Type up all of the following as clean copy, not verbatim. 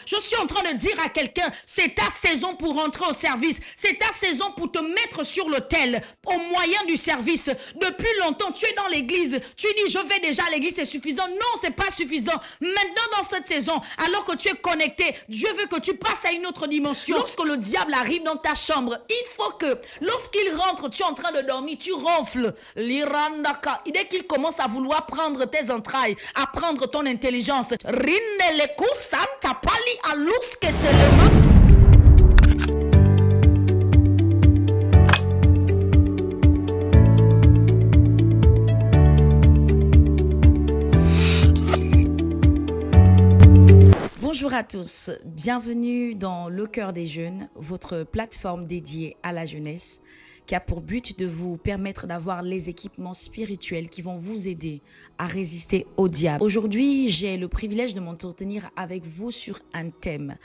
Je suis en train de dire à quelqu'un, c'est ta saison pour rentrer au service. C'est ta saison pour te mettre sur l'autel au moyen du service. Depuis longtemps, tu es dans l'église. Tu dis, je vais déjà à l'église, c'est suffisant. Non, c'est pas suffisant. Maintenant, dans cette saison, alors que tu es connecté, Dieu veut que tu passes à une autre dimension. Lorsque le diable arrive dans ta chambre, il faut que, lorsqu'il rentre, tu es en train de dormir, tu ronfles. L'irandaka. Dès qu'il commence à vouloir prendre tes entrailles, à prendre ton intelligence, bonjour à tous, bienvenue dans Le Cœur des Jeunes, votre plateforme dédiée à la jeunesse qui a pour but de vous permettre d'avoir les équipements spirituels qui vont vous aider à résister au diable. Aujourd'hui, j'ai le privilège de m'entretenir avec vous sur un thème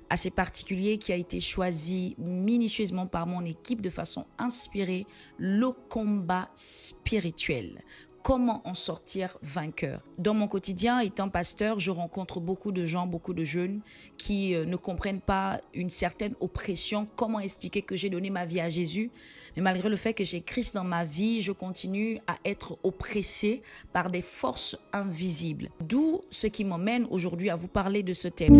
assez particulier qui a été choisi minutieusement par mon équipe de façon inspirée, le combat spirituel. Comment en sortir vainqueur? Dans mon quotidien, étant pasteur, je rencontre beaucoup de gens, beaucoup de jeunes qui ne comprennent pas une certaine oppression. Comment expliquer que j'ai donné ma vie à Jésus? Mais malgré le fait que j'ai Christ dans ma vie, je continue à être oppressé par des forces invisibles. D'où ce qui m'emmène aujourd'hui à vous parler de ce thème.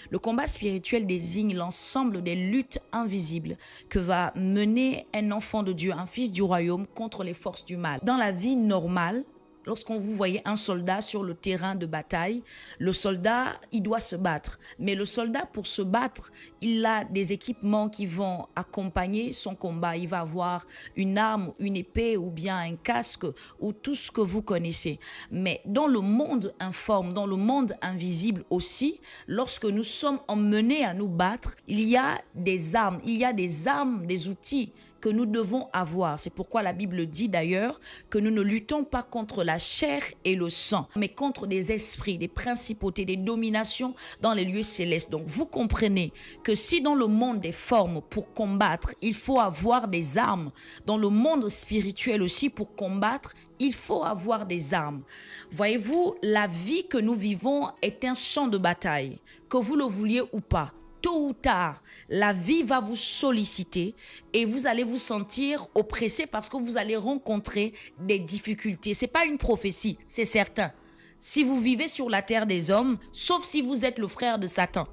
Le combat spirituel désigne l'ensemble des luttes invisibles que va mener un enfant de Dieu, un fils du royaume, contre les forces du mal. Dans la vie normale, lorsqu'on vous voyez un soldat sur le terrain de bataille, le soldat, il doit se battre. Mais le soldat, pour se battre, il a des équipements qui vont accompagner son combat. Il va avoir une arme, une épée ou bien un casque ou tout ce que vous connaissez. Mais dans le monde informe, dans le monde invisible aussi, lorsque nous sommes emmenés à nous battre, il y a des armes, des outils que nous devons avoir. C'est pourquoi la Bible dit d'ailleurs que nous ne luttons pas contre la chair et le sang, mais contre des esprits, des principautés, des dominations dans les lieux célestes. Donc vous comprenez que si dans le monde des formes pour combattre, il faut avoir des armes, dans le monde spirituel aussi pour combattre, il faut avoir des armes. Voyez-vous, la vie que nous vivons est un champ de bataille, que vous le vouliez ou pas. Tôt ou tard, la vie va vous solliciter et vous allez vous sentir oppressé parce que vous allez rencontrer des difficultés. Ce n'est pas une prophétie, c'est certain. Si vous vivez sur la terre des hommes, sauf si vous êtes le frère de Satan.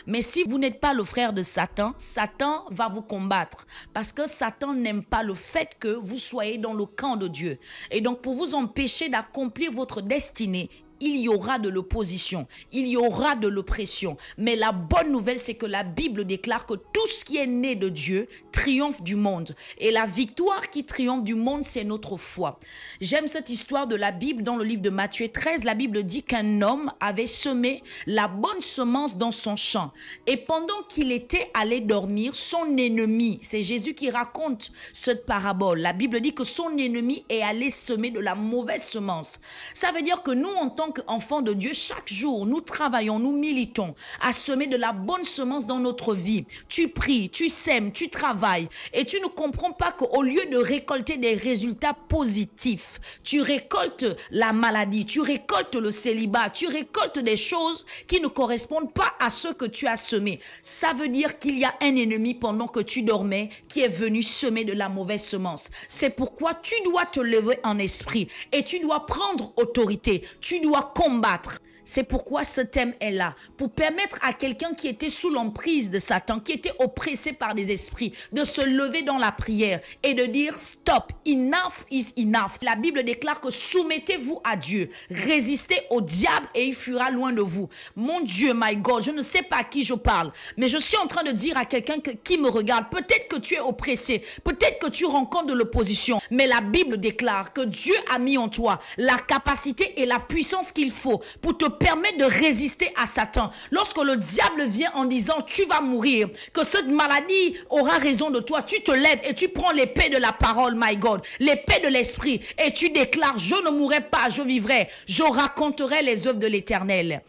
Mais si vous n'êtes pas le frère de Satan, Satan va vous combattre parce que Satan n'aime pas le fait que vous soyez dans le camp de Dieu. Et donc pour vous empêcher d'accomplir votre destinée, il y aura de l'opposition, il y aura de l'oppression. Mais la bonne nouvelle, c'est que la Bible déclare que tout ce qui est né de Dieu triomphe du monde. Et la victoire qui triomphe du monde, c'est notre foi. J'aime cette histoire de la Bible dans le livre de Matthieu 13. La Bible dit qu'un homme avait semé la bonne semence dans son champ. Et pendant qu'il était allé dormir, son ennemi, c'est Jésus qui raconte cette parabole. La Bible dit que son ennemi est allé semer de la mauvaise semence. Ça veut dire que nous, en tant qu'enfants de Dieu, chaque jour, nous travaillons, nous militons à semer de la bonne semence dans notre vie. Tu pries, tu sèmes, tu travailles et tu ne comprends pas qu'au lieu de récolter des résultats positifs, tu récoltes la maladie, tu récoltes le célibat, tu récoltes des choses qui ne correspondent pas à ce que tu as semé. Ça veut dire qu'il y a un ennemi pendant que tu dormais qui est venu semer de la mauvaise semence. C'est pourquoi tu dois te lever en esprit et tu dois prendre autorité. Tu dois combattre. C'est pourquoi ce thème est là, pour permettre à quelqu'un qui était sous l'emprise de Satan, qui était oppressé par des esprits, de se lever dans la prière et de dire stop, enough is enough. La Bible déclare que soumettez-vous à Dieu, résistez au diable et il fuira loin de vous. Mon Dieu, my God, je ne sais pas à qui je parle, mais je suis en train de dire à quelqu'un qui me regarde, peut-être que tu es oppressé, peut-être que tu rencontres de l'opposition, mais la Bible déclare que Dieu a mis en toi la capacité et la puissance qu'il faut pour te permettre de résister à Satan. Lorsque le diable vient en disant tu vas mourir, que cette maladie aura raison de toi, tu te lèves et tu prends l'épée de la parole, my God, l'épée de l'esprit, et tu déclares je ne mourrai pas, je vivrai, je raconterai les œuvres de l'Éternel.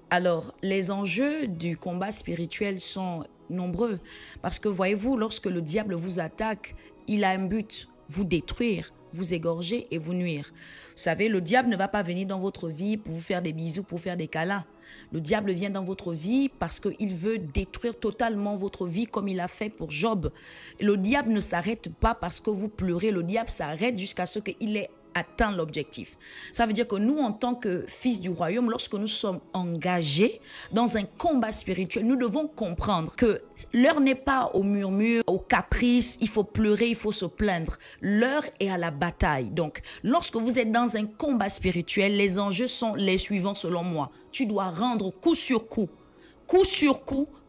Alors, les enjeux du combat spirituel sont nombreux parce que voyez-vous, lorsque le diable vous attaque, il a un but, vous détruire, vous égorger et vous nuire. Vous savez, le diable ne va pas venir dans votre vie pour vous faire des bisous, pour faire des câlins. Le diable vient dans votre vie parce qu'il veut détruire totalement votre vie comme il a fait pour Job. Le diable ne s'arrête pas parce que vous pleurez. Le diable s'arrête jusqu'à ce qu'il ait atteint l'objectif. Ça veut dire que nous, en tant que fils du royaume, lorsque nous sommes engagés dans un combat spirituel, nous devons comprendre que l'heure n'est pas au murmure, au caprice, il faut pleurer, il faut se plaindre. L'heure est à la bataille. Donc, lorsque vous êtes dans un combat spirituel, les enjeux sont les suivants selon moi. Tu dois rendre coup sur coup,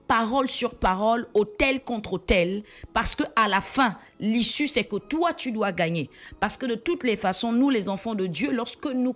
parole sur parole, autel contre autel, parce que à la fin, l'issue, c'est que toi, tu dois gagner. Parce que de toutes les façons, nous, les enfants de Dieu, lorsque nous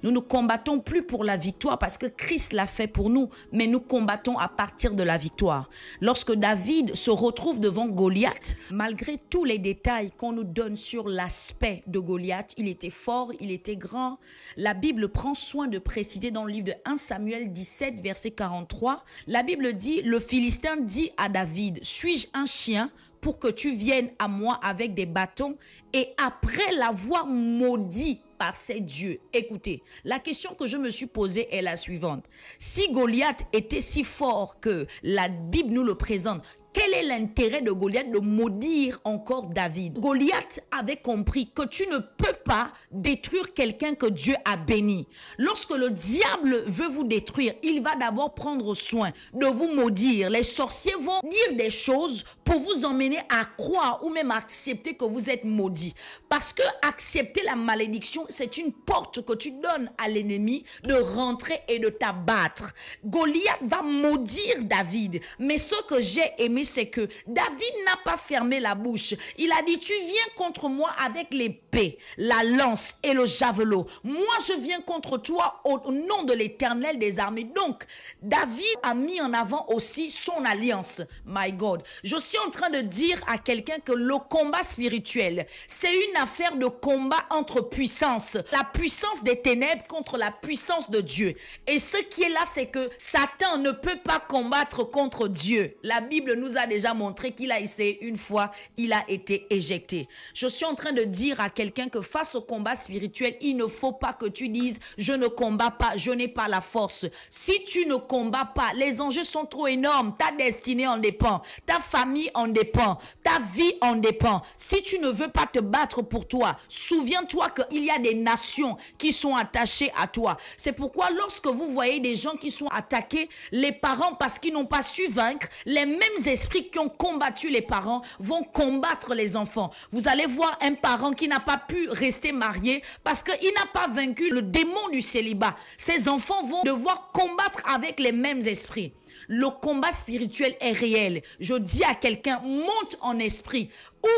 ne combattons plus pour la victoire parce que Christ l'a fait pour nous, mais nous combattons à partir de la victoire. Lorsque David se retrouve devant Goliath, malgré tous les détails qu'on nous donne sur l'aspect de Goliath, il était fort, il était grand. La Bible prend soin de préciser dans le livre de 1 Samuel 17, verset 43, la Bible dit, le Philistin dit à David, suis-je un chien pour que tu viennes à moi avec des bâtons? Et après l'avoir maudit par ses dieux. Écoutez, la question que je me suis posée est la suivante. Si Goliath était si fort que la Bible nous le présente, quel est l'intérêt de Goliath de maudire encore David? Goliath avait compris que tu ne peux pas détruire quelqu'un que Dieu a béni. Lorsque le diable veut vous détruire, il va d'abord prendre soin de vous maudire. Les sorciers vont dire des choses pour vous emmener à croire ou même à accepter que vous êtes maudit. Parce que accepter la malédiction, c'est une porte que tu donnes à l'ennemi de rentrer et de t'abattre. Goliath va maudire David. Mais ce que j'ai aimé, c'est que David n'a pas fermé la bouche. Il a dit, tu viens contre moi avec l'épée, la lance et le javelot. Moi, je viens contre toi au nom de l'Éternel des armées. Donc, David a mis en avant aussi son alliance. My God. Je suis en train de dire à quelqu'un que le combat spirituel, c'est une affaire de combat entre puissances. La puissance des ténèbres contre la puissance de Dieu. Et ce qui est là, c'est que Satan ne peut pas combattre contre Dieu. La Bible nous a déjà montré qu'il a essayé une fois, il a été éjecté. Je suis en train de dire à quelqu'un que face au combat spirituel, il ne faut pas que tu dises « je ne combats pas, je n'ai pas la force ». Si tu ne combats pas, les enjeux sont trop énormes. Ta destinée en dépend, ta famille en dépend, ta vie en dépend. Si tu ne veux pas te battre pour toi, souviens-toi qu'il y a des nations qui sont attachées à toi. C'est pourquoi lorsque vous voyez des gens qui sont attaqués, les parents parce qu'ils n'ont pas su vaincre, les mêmes esprits qui ont combattu les parents vont combattre les enfants. Vous allez voir un parent qui n'a pas pu rester marié parce qu'il n'a pas vaincu le démon du célibat. Ses enfants vont devoir combattre avec les mêmes esprits. Le combat spirituel est réel. Je dis à quelqu'un, monte en esprit.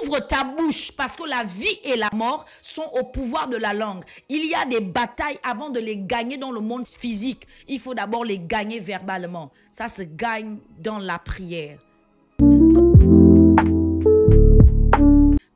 Ouvre ta bouche parce que la vie et la mort sont au pouvoir de la langue. Il y a des batailles avant de les gagner dans le monde physique. Il faut d'abord les gagner verbalement. Ça se gagne dans la prière.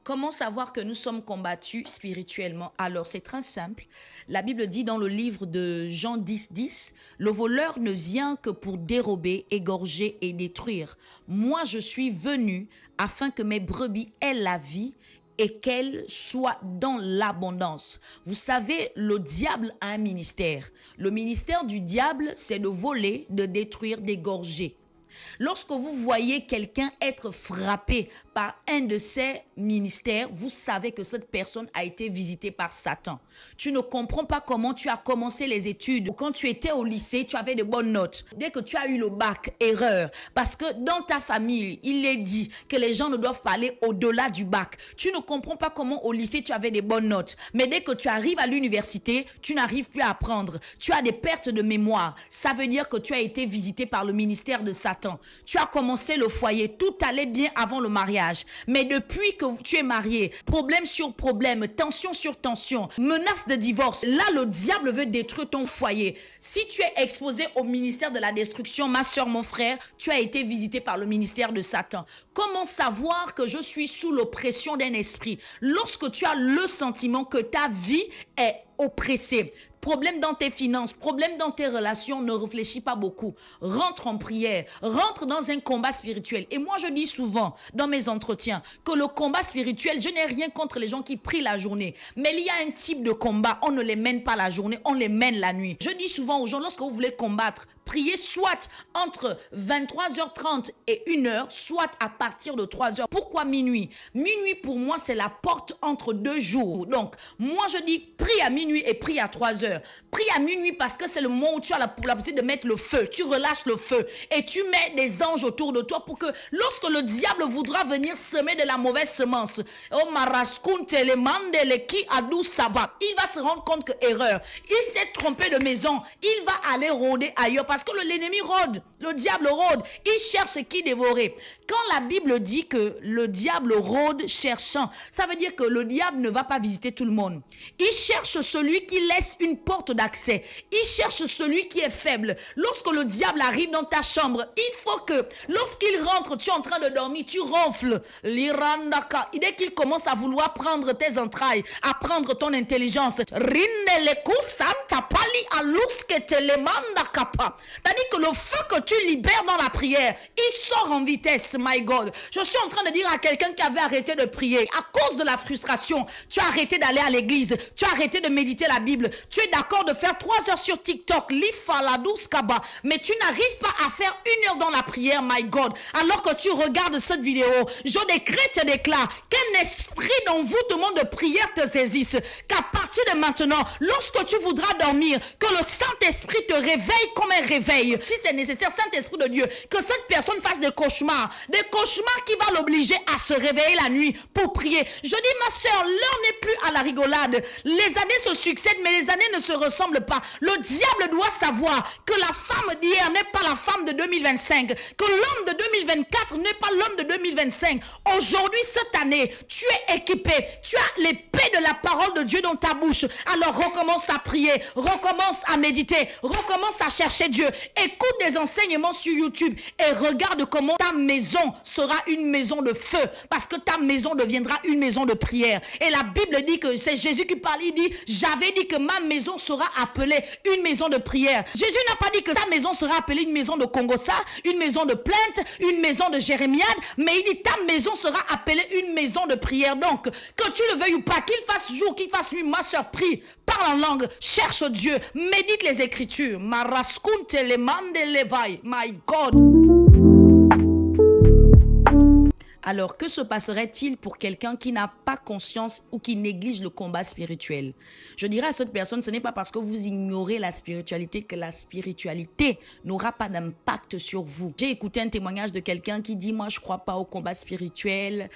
Comment savoir que nous sommes combattus spirituellement? Alors, c'est très simple. La Bible dit dans le livre de Jean 10, 10, « Le voleur ne vient que pour dérober, égorger et détruire. Moi, je suis venu afin que mes brebis aient la vie et qu'elles soient dans l'abondance. » Vous savez, le diable a un ministère. Le ministère du diable, c'est de voler, de détruire, d'égorger. Lorsque vous voyez quelqu'un être frappé par un de ces ministères, vous savez que cette personne a été visitée par Satan. Tu ne comprends pas comment tu as commencé les études. Quand tu étais au lycée, tu avais de bonnes notes. Dès que tu as eu le bac, erreur. Parce que dans ta famille, il est dit que les gens ne doivent pas aller au-delà du bac. Tu ne comprends pas comment au lycée, tu avais des bonnes notes. Mais dès que tu arrives à l'université, tu n'arrives plus à apprendre. Tu as des pertes de mémoire. Ça veut dire que tu as été visité par le ministère de Satan. Tu as commencé le foyer, tout allait bien avant le mariage. Mais depuis que tu es marié, problème sur problème, tension sur tension, menace de divorce, là le diable veut détruire ton foyer. Si tu es exposé au ministère de la destruction, ma soeur, mon frère, tu as été visité par le ministère de Satan. Comment savoir que je suis sous l'oppression d'un esprit? Lorsque tu as le sentiment que ta vie est oppressé, problème dans tes finances, problème dans tes relations, ne réfléchis pas beaucoup. Rentre en prière, rentre dans un combat spirituel. Et moi, je dis souvent dans mes entretiens que le combat spirituel, je n'ai rien contre les gens qui prient la journée. Mais il y a un type de combat, on ne les mène pas la journée, on les mène la nuit. Je dis souvent aux gens, lorsque vous voulez combattre, priez soit entre 23h30 et 1h, soit à partir de 3h. Pourquoi minuit? Minuit, pour moi, c'est la porte entre deux jours. Donc, moi, je dis, prie à minuit et prie à 3h. Prie à minuit parce que c'est le moment où tu as la possibilité de mettre le feu. Tu relâches le feu et tu mets des anges autour de toi pour que lorsque le diable voudra venir semer de la mauvaise semence, oh, il va se rendre compte que erreur. Il s'est trompé de maison. Il va aller rôder ailleurs parce que l'ennemi rôde, le diable rôde, il cherche qui dévorer. Quand la Bible dit que le diable rôde cherchant, ça veut dire que le diable ne va pas visiter tout le monde. Il cherche celui qui laisse une porte d'accès. Il cherche celui qui est faible. Lorsque le diable arrive dans ta chambre, il faut que lorsqu'il rentre, tu es en train de dormir, tu ronfles. L'irandaka. Et dès qu'il commence à vouloir prendre tes entrailles, à prendre ton intelligence, c'est-à-dire que le feu que tu libères dans la prière, il sort en vitesse, my God. Je suis en train de dire à quelqu'un qui avait arrêté de prier, à cause de la frustration, tu as arrêté d'aller à l'église, tu as arrêté de méditer la Bible, tu es d'accord de faire 3 heures sur TikTok, mais tu n'arrives pas à faire 1 heure dans la prière, my God. Alors que tu regardes cette vidéo, je décrète, je déclare qu'un esprit dans vous demande de prière te saisisse, qu'à partir de maintenant, lorsque tu voudras dormir, que le Saint-Esprit te réveille comme un réveil. Si c'est nécessaire, Saint-Esprit de Dieu, que cette personne fasse des cauchemars qui vont l'obliger à se réveiller la nuit pour prier. Je dis, ma soeur, l'heure n'est plus à la rigolade. Les années se succèdent, mais les années ne se ressemblent pas. Le diable doit savoir que la femme d'hier n'est pas la femme de 2025, que l'homme de 2024 n'est pas l'homme de 2025. Aujourd'hui, cette année, tu es équipé, tu as l'épée de la parole de Dieu dans ta bouche. Alors recommence à prier, recommence à méditer, recommence à chercher Dieu. Écoute des enseignements sur YouTube et regarde comment ta maison sera une maison de feu, parce que ta maison deviendra une maison de prière. Et la Bible dit que c'est Jésus qui parle, il dit, j'avais dit que ma maison sera appelée une maison de prière. Jésus n'a pas dit que sa maison sera appelée une maison de Congossa, une maison de plainte, une maison de jérémiade, mais il dit ta maison sera appelée une maison de prière. Donc, que tu le veuilles ou pas, qu'il fasse jour, qu'il fasse nuit, ma soeur, prie, parle en langue, cherche Dieu, médite les Écritures. My God. Alors, que se passerait-il pour quelqu'un qui n'a pas conscience ou qui néglige le combat spirituel? Je dirais à cette personne, ce n'est pas parce que vous ignorez la spiritualité que la spiritualité n'aura pas d'impact sur vous. J'ai écouté un témoignage de quelqu'un qui dit, moi je ne crois pas au combat spirituel,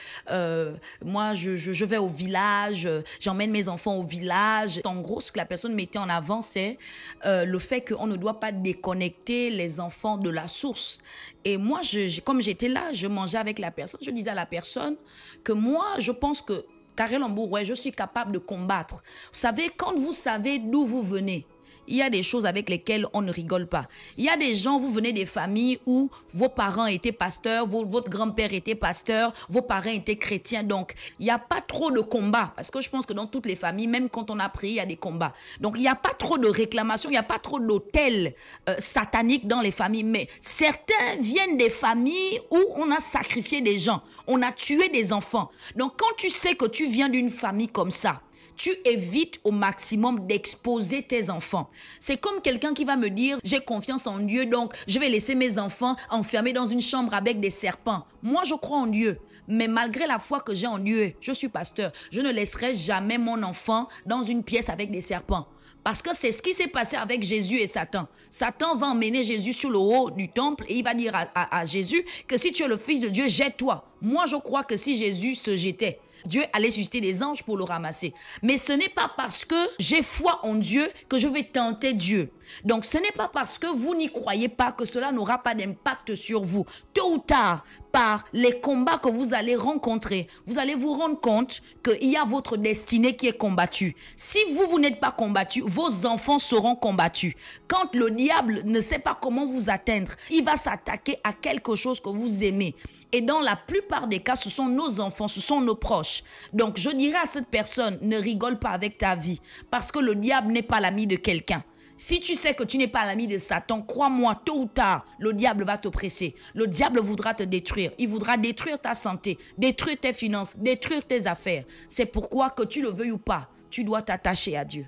moi je vais au village, j'emmène mes enfants au village. En gros, ce que la personne mettait en avant, c'est le fait qu'on ne doit pas déconnecter les enfants de la source. Et moi, comme j'étais là, je mangeais avec la personne, je disais à la personne que moi, je pense que, Karel Lambour, ouais, je suis capable de combattre. Vous savez, quand vous savez d'où vous venez, il y a des choses avec lesquelles on ne rigole pas. Il y a des gens, vous venez des familles où vos parents étaient pasteurs, votre grand-père était pasteur, vos parents étaient chrétiens. Donc, il n'y a pas trop de combats. Parce que je pense que dans toutes les familles, même quand on a prié, il y a des combats. Donc, il n'y a pas trop de réclamations, il n'y a pas trop d'autels sataniques dans les familles. Mais certains viennent des familles où on a sacrifié des gens, on a tué des enfants. Donc, quand tu sais que tu viens d'une famille comme ça, tu évites au maximum d'exposer tes enfants. C'est comme quelqu'un qui va me dire, j'ai confiance en Dieu, donc je vais laisser mes enfants enfermés dans une chambre avec des serpents. Moi, je crois en Dieu. Mais malgré la foi que j'ai en Dieu, je suis pasteur, je ne laisserai jamais mon enfant dans une pièce avec des serpents. Parce que c'est ce qui s'est passé avec Jésus et Satan. Satan va emmener Jésus sur le haut du temple et il va dire à Jésus que si tu es le Fils de Dieu, jette-toi. Moi, je crois que si Jésus se jetait, Dieu allait susciter des anges pour le ramasser. Mais ce n'est pas parce que j'ai foi en Dieu que je vais tenter Dieu. Donc, ce n'est pas parce que vous n'y croyez pas que cela n'aura pas d'impact sur vous. Tôt ou tard, par les combats que vous allez rencontrer, vous allez vous rendre compte qu'il y a votre destinée qui est combattue. Si vous, vous n'êtes pas combattu, vos enfants seront combattus. Quand le diable ne sait pas comment vous atteindre, il va s'attaquer à quelque chose que vous aimez. Et dans la plupart des cas, ce sont nos enfants, ce sont nos proches. Donc, je dirais à cette personne, ne rigole pas avec ta vie, parce que le diable n'est pas l'ami de quelqu'un. Si tu sais que tu n'es pas l'ami de Satan, crois-moi, tôt ou tard, le diable va t'oppresser. Le diable voudra te détruire. Il voudra détruire ta santé, détruire tes finances, détruire tes affaires. C'est pourquoi, que tu le veuilles ou pas, tu dois t'attacher à Dieu.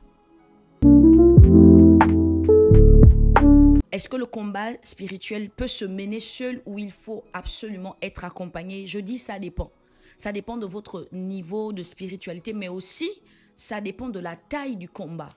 Est-ce que le combat spirituel peut se mener seul ou il faut absolument être accompagné? Je dis ça dépend. Ça dépend de votre niveau de spiritualité, mais aussi ça dépend de la taille du combat.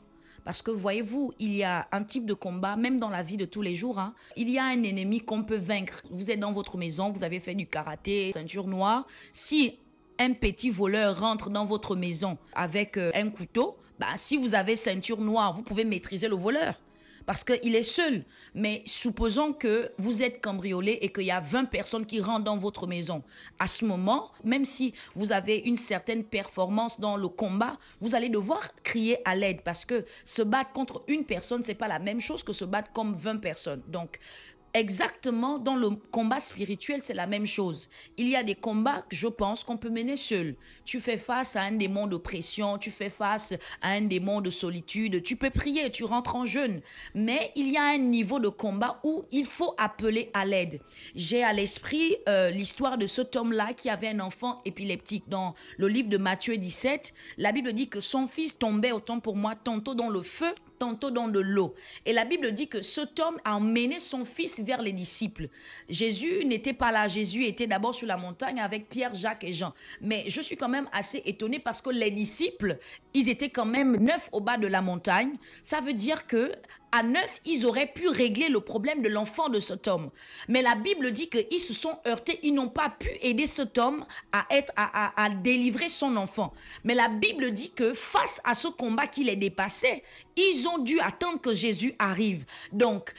Parce que voyez-vous, il y a un type de combat, même dans la vie de tous les jours, hein, il y a un ennemi qu'on peut vaincre. Vous êtes dans votre maison, vous avez fait du karaté, ceinture noire. Si un petit voleur rentre dans votre maison avec un couteau, bah, si vous avez ceinture noire, vous pouvez maîtriser le voleur. Parce qu'il est seul. Mais supposons que vous êtes cambriolé et qu'il y a 20 personnes qui rentrent dans votre maison. À ce moment, même si vous avez une certaine performance dans le combat, vous allez devoir crier à l'aide. Parce que se battre contre une personne, ce n'est pas la même chose que se battre comme 20 personnes. Donc, exactement, dans le combat spirituel, c'est la même chose. Il y a des combats, je pense, qu'on peut mener seul. Tu fais face à un démon de pression, tu fais face à un démon de solitude, tu peux prier, tu rentres en jeûne. Mais il y a un niveau de combat où il faut appeler à l'aide. J'ai à l'esprit l'histoire de cet homme-là qui avait un enfant épileptique. Dans le livre de Matthieu 17, la Bible dit que son fils tombait, autant pour moi, tantôt dans le feu, tantôt dans de l'eau. Et la Bible dit que cet homme a emmené son fils vers les disciples. Jésus n'était pas là. Jésus était d'abord sur la montagne avec Pierre, Jacques et Jean. Mais je suis quand même assez étonnée parce que les disciples, ils étaient quand même 9 au bas de la montagne. Ça veut dire que à 9, ils auraient pu régler le problème de l'enfant de cet homme. Mais la Bible dit qu'ils se sont heurtés, ils n'ont pas pu aider cet homme à délivrer son enfant. Mais la Bible dit que face à ce combat qui les dépassait, ils ont dû attendre que Jésus arrive. Donc,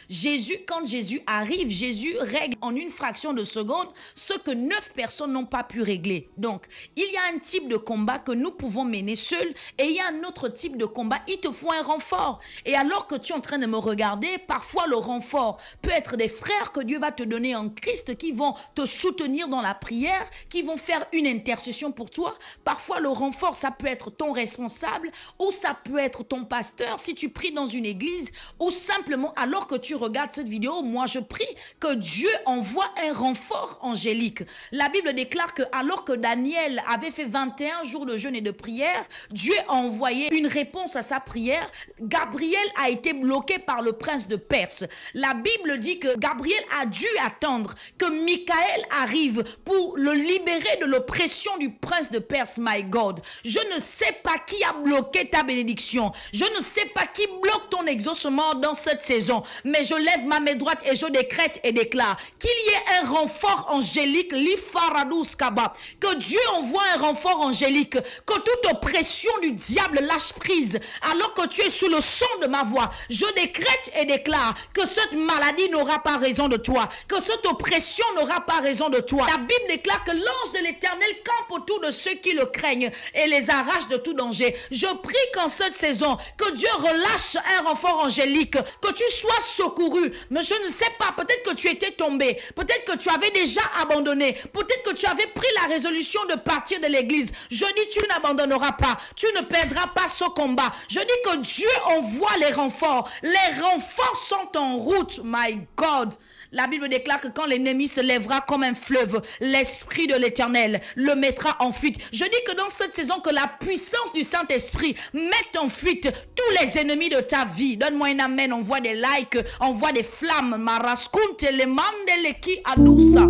quand Jésus arrive, Jésus règle en une fraction de seconde ce que 9 personnes n'ont pas pu régler. Donc, il y a un type de combat que nous pouvons mener seuls et il y a un autre type de combat, il te faut un renfort. Et alors que tu es en train de me regarder, parfois le renfort peut être des frères que Dieu va te donner en Christ qui vont te soutenir dans la prière, qui vont faire une intercession pour toi. Parfois le renfort, ça peut être ton responsable ou ça peut être ton pasteur si tu pries dans une église ou simplement alors que tu regardes cette vidéo, moi je prie que Dieu envoie un renfort angélique. La Bible déclare que alors que Daniel avait fait 21 jours de jeûne et de prière, Dieu a envoyé une réponse à sa prière. Gabriel a été bloqué par le prince de Perse. La Bible dit que Gabriel a dû attendre que Michael arrive pour le libérer de l'oppression du prince de Perse. My God, je ne sais pas qui a bloqué ta bénédiction. Je ne sais pas qui bloque ton exaucement dans cette saison. Mais je lève ma main droite et je décrète et déclare qu'il y ait un renfort angélique, que Dieu envoie un renfort angélique, que toute oppression du diable lâche prise. Alors que tu es sous le son de ma voix, je décrète et déclare que cette maladie n'aura pas raison de toi, que cette oppression n'aura pas raison de toi. La Bible déclare que l'ange de l'Éternel campe autour de ceux qui le craignent et les arrache de tout danger. Je prie qu'en cette saison, que Dieu relâche un renfort angélique, que tu sois secouru. Mais je ne sais pas, peut-être que tu étais tombé, peut-être que tu avais déjà abandonné, peut-être que tu avais pris la résolution de partir de l'église. Je dis, tu n'abandonneras pas, tu ne perdras pas ce combat. Je dis que Dieu envoie les renforts. Les renforts sont en route, my God. La Bible déclare que quand l'ennemi se lèvera comme un fleuve, l'Esprit de l'Éternel le mettra en fuite. Je dis que dans cette saison, que la puissance du Saint-Esprit mette en fuite tous les ennemis de ta vie. Donne-moi un amen, on voit des likes, on voit des flammes. Maraskunte le mandeleki adusa.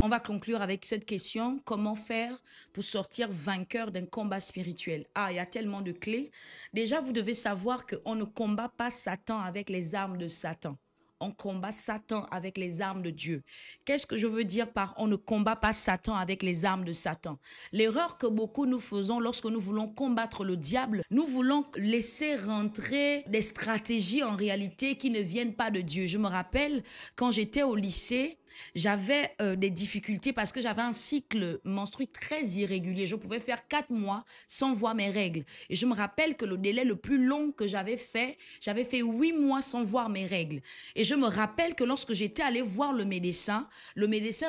On va conclure avec cette question. Comment faire pour sortir vainqueur d'un combat spirituel? Ah, il y a tellement de clés. Déjà, vous devez savoir qu'on ne combat pas Satan avec les armes de Satan. on combat Satan avec les armes de Dieu. Qu'est-ce que je veux dire par on ne combat pas Satan avec les armes de Satan? L'erreur que beaucoup nous faisons lorsque nous voulons combattre le diable, nous voulons laisser rentrer des stratégies en réalité qui ne viennent pas de Dieu. Je me rappelle quand j'étais au lycée, j'avais des difficultés parce que j'avais un cycle menstruel très irrégulier. Je pouvais faire 4 mois sans voir mes règles. Et je me rappelle que le délai le plus long que j'avais fait 8 mois sans voir mes règles. Et je me rappelle que lorsque j'étais allée voir le médecin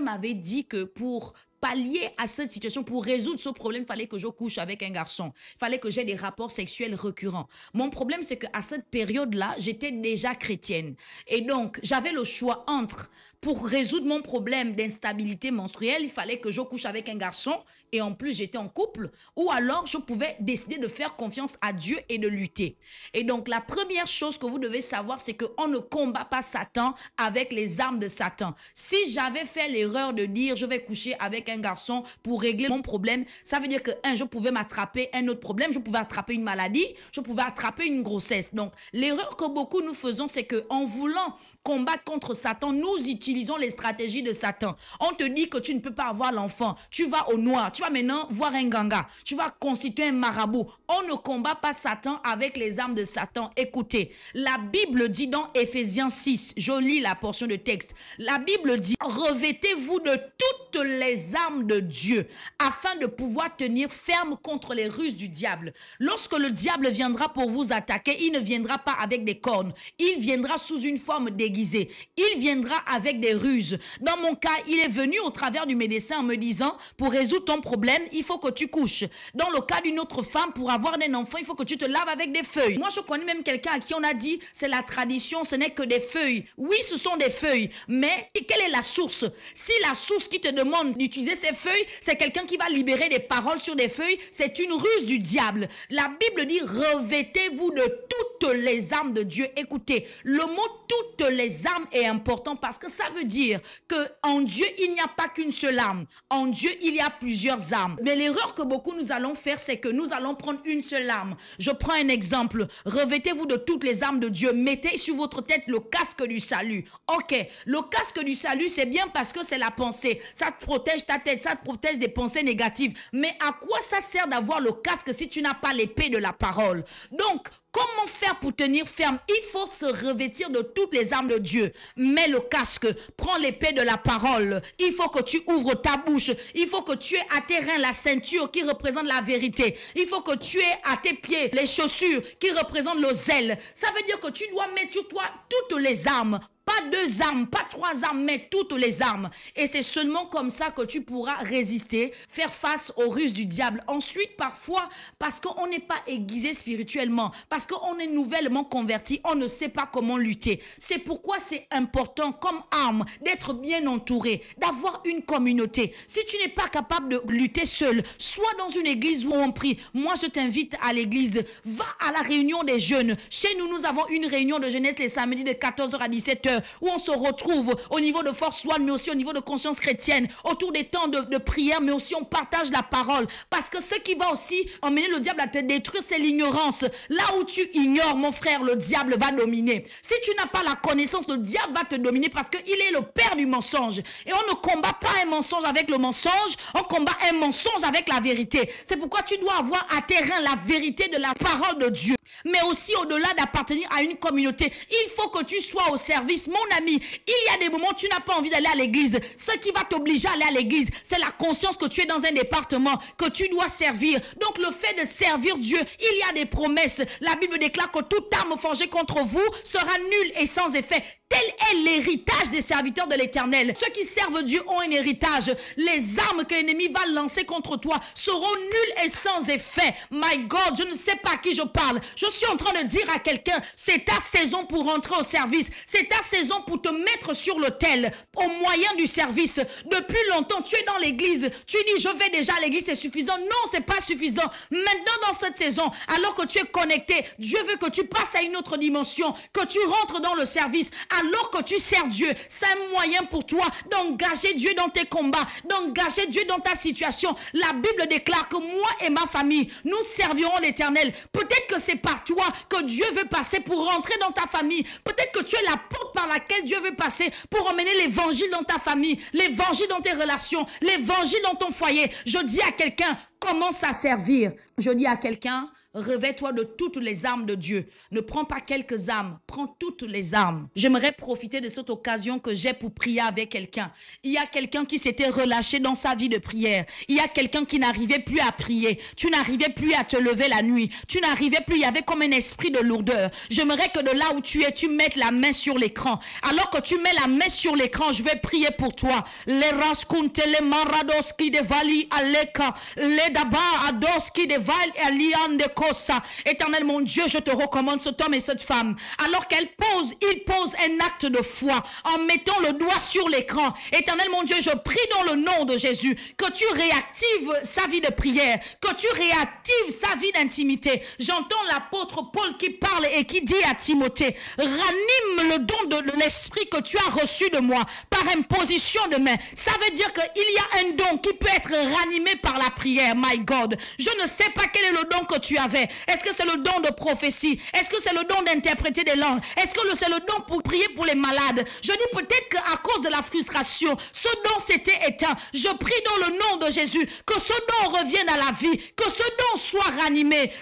m'avait dit que pour pallier à cette situation, pour résoudre ce problème, il fallait que je couche avec un garçon. Il fallait que j'ai des rapports sexuels récurrents. Mon problème, c'est qu'à cette période-là, j'étais déjà chrétienne. Et donc, j'avais le choix entre, pour résoudre mon problème d'instabilité menstruelle, il fallait que je couche avec un garçon et en plus, j'étais en couple, ou alors je pouvais décider de faire confiance à Dieu et de lutter. Et donc, la première chose que vous devez savoir, c'est qu'on ne combat pas Satan avec les armes de Satan. Si j'avais fait l'erreur de dire, je vais coucher avec un garçon pour régler mon problème, ça veut dire que, je pouvais m'attraper un autre problème, je pouvais attraper une maladie, je pouvais attraper une grossesse. Donc, l'erreur que beaucoup nous faisons, c'est qu'en voulant combattre contre Satan, nous utilisons les stratégies de Satan. On te dit que tu ne peux pas avoir l'enfant, tu vas au noir, tu vas maintenant voir un ganga, tu vas constituer un marabout. On ne combat pas Satan avec les armes de Satan. Écoutez, la Bible dit dans Éphésiens 6, je lis la portion de texte, la Bible dit, revêtez-vous de toutes les armes de Dieu afin de pouvoir tenir ferme contre les ruses du diable. Lorsque le diable viendra pour vous attaquer, il ne viendra pas avec des cornes, il viendra sous une forme déguisée, il viendra avec des ruses. Dans mon cas, il est venu au travers du médecin en me disant, pour résoudre ton problème, il faut que tu couches. Dans le cas d'une autre femme, pour avoir un enfant, il faut que tu te laves avec des feuilles. Moi, je connais même quelqu'un à qui on a dit, c'est la tradition, ce n'est que des feuilles. Oui, ce sont des feuilles, mais quelle est la source? Si la source qui te demande d'utiliser ces feuilles, c'est quelqu'un qui va libérer des paroles sur des feuilles, c'est une ruse du diable. La Bible dit, revêtez-vous de toutes les armes de Dieu. Écoutez, le mot toutes les armes est important parce que ça veut dire qu'en Dieu, il n'y a pas qu'une seule arme. En Dieu, il y a plusieurs armes. Mais l'erreur que beaucoup nous allons faire, c'est que nous allons prendre une seule arme. Je prends un exemple. Revêtez-vous de toutes les armes de Dieu. Mettez sur votre tête le casque du salut. Ok, le casque du salut, c'est bien parce que c'est la pensée. Ça te protège ta tête, ça te protège des pensées négatives. Mais à quoi ça sert d'avoir le casque si tu n'as pas l'épée de la parole? Donc, comment faire pour tenir ferme? Il faut se revêtir de toutes les armes de Dieu. Mets le casque, prends l'épée de la parole. Il faut que tu ouvres ta bouche. Il faut que tu aies à tes reins la ceinture qui représente la vérité. Il faut que tu aies à tes pieds les chaussures qui représentent le zèle. Ça veut dire que tu dois mettre sur toi toutes les armes. Pas 2 armes, pas 3 armes, mais toutes les armes. Et c'est seulement comme ça que tu pourras résister, faire face aux ruses du diable. Ensuite, parfois, parce qu'on n'est pas aiguisé spirituellement, parce qu'on est nouvellement converti, on ne sait pas comment lutter. C'est pourquoi c'est important, comme arme, d'être bien entouré, d'avoir une communauté. Si tu n'es pas capable de lutter seul, sois dans une église où on prie. Moi, je t'invite à l'église. Va à la réunion des jeunes. Chez nous, nous avons une réunion de jeunesse les samedis de 14h à 17h. Où on se retrouve au niveau de Force One, mais aussi au niveau de Conscience chrétienne, autour des temps de prière, mais aussi on partage la parole. Parce que ce qui va aussi emmener le diable à te détruire, c'est l'ignorance. Là où tu ignores, mon frère, le diable va dominer. Si tu n'as pas la connaissance, le diable va te dominer parce qu'il est le père du mensonge. Et on ne combat pas un mensonge avec le mensonge, on combat un mensonge avec la vérité. C'est pourquoi tu dois avoir à tes reins la vérité de la parole de Dieu. Mais aussi au-delà d'appartenir à une communauté, il faut que tu sois au service. Mon ami, il y a des moments où tu n'as pas envie d'aller à l'église. Ce qui va t'obliger à aller à l'église, c'est la conscience que tu es dans un département, que tu dois servir. Donc le fait de servir Dieu, il y a des promesses. La Bible déclare que toute arme forgée contre vous sera nulle et sans effet. Tel est l'héritage des serviteurs de l'Éternel. Ceux qui servent Dieu ont un héritage. Les armes que l'ennemi va lancer contre toi seront nulles et sans effet. My God, je ne sais pas à qui je parle. Je suis en train de dire à quelqu'un, c'est ta saison pour rentrer au service. C'est ta saison pour te mettre sur l'autel au moyen du service. Depuis longtemps, tu es dans l'église. Tu dis, je vais déjà à l'église, c'est suffisant. Non, c'est pas suffisant. Maintenant, dans cette saison, alors que tu es connecté, Dieu veut que tu passes à une autre dimension, que tu rentres dans le service. Alors que tu sers Dieu, c'est un moyen pour toi d'engager Dieu dans tes combats, d'engager Dieu dans ta situation. La Bible déclare que moi et ma famille, nous servirons l'Éternel. Peut-être que c'est pas par toi que Dieu veut passer pour rentrer dans ta famille. Peut-être que tu es la porte par laquelle Dieu veut passer pour emmener l'évangile dans ta famille, l'évangile dans tes relations, l'évangile dans ton foyer. Je dis à quelqu'un, commence à servir. Je dis à quelqu'un, revêt-toi de toutes les armes de Dieu. Ne prends pas quelques armes, prends toutes les armes. J'aimerais profiter de cette occasion que j'ai pour prier avec quelqu'un. Il y a quelqu'un qui s'était relâché dans sa vie de prière. Il y a quelqu'un qui n'arrivait plus à prier. Tu n'arrivais plus à te lever la nuit. Tu n'arrivais plus, il y avait comme un esprit de lourdeur. J'aimerais que de là où tu es, tu mettes la main sur l'écran. Alors que tu mets la main sur l'écran, je vais prier pour toi. Les raskuntele maradoski de vali aleka, les daba adoski de val alian de Éternel mon Dieu, je te recommande cet homme et cette femme. Alors il pose un acte de foi en mettant le doigt sur l'écran. Éternel mon Dieu, je prie dans le nom de Jésus que tu réactives sa vie de prière, que tu réactives sa vie d'intimité. J'entends l'apôtre Paul qui parle et qui dit à Timothée, ranime le don de l'esprit que tu as reçu de moi par imposition de main. Ça veut dire qu'il y a un don qui peut être ranimé par la prière. My God, je ne sais pas quel est le don que tu avais. Est-ce que c'est le don de prophétie? Est-ce que c'est le don d'interpréter des langues? Est-ce que c'est le don pour prier pour les malades? Je dis peut-être qu'à cause de la frustration, ce don s'était éteint. Je prie dans le nom de Jésus que ce don revienne à la vie, que ce don soit ranimé.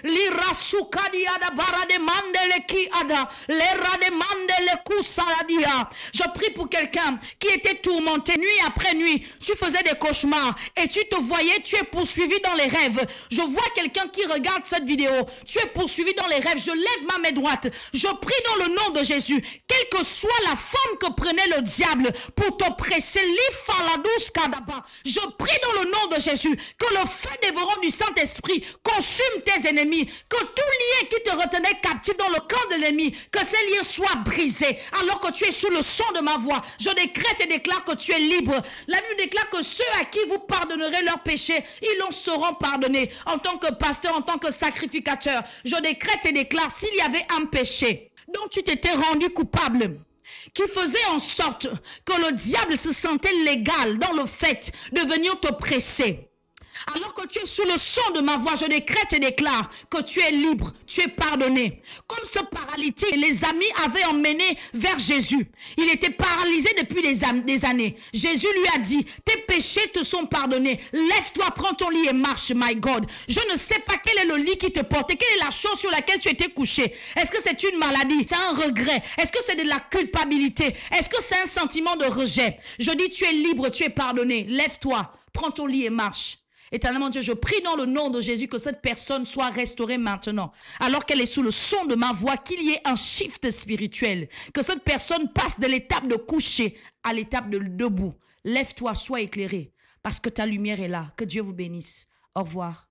Je prie pour quelqu'un qui était tourmenté nuit après nuit. Tu faisais des cauchemars et tu te voyais, tu es poursuivi dans les rêves. Je vois quelqu'un qui regarde cette vidéo. Tu es poursuivi dans les rêves. Je lève ma main droite. Je prie dans le nom de Jésus. Quelle que soit la forme que prenait le diable pour t'oppresser, je prie dans le nom de Jésus que le feu dévorant du Saint-Esprit consume tes ennemis. Que tout lien qui te retenait captif dans le camp de l'ennemi, que ces liens soient brisés. Alors que tu es sous le son de ma voix, je décrète et déclare que tu es libre. La Bible déclare que ceux à qui vous pardonnerez leurs péchés, ils en seront pardonnés. En tant que pasteur, en tant que sacrificateur, je décrète et déclare s'il y avait un péché dont tu t'étais rendu coupable, qui faisait en sorte que le diable se sentait légal dans le fait de venir te presser. Alors que tu es sous le son de ma voix, je décrète et déclare que tu es libre, tu es pardonné. Comme ce paralytique, les amis avaient emmené vers Jésus. Il était paralysé depuis des années. Jésus lui a dit, tes péchés te sont pardonnés. Lève-toi, prends ton lit et marche, my God. Je ne sais pas quel est le lit qui te portait, quelle est la chose sur laquelle tu étais couché. Est-ce que c'est une maladie? C'est un regret? Est-ce que c'est de la culpabilité? Est-ce que c'est un sentiment de rejet? Je dis, tu es libre, tu es pardonné. Lève-toi, prends ton lit et marche. Éternellement Dieu, je prie dans le nom de Jésus que cette personne soit restaurée maintenant. Alors qu'elle est sous le son de ma voix, qu'il y ait un shift spirituel. Que cette personne passe de l'étape de coucher à l'étape de debout. Lève-toi, sois éclairé. Parce que ta lumière est là. Que Dieu vous bénisse. Au revoir.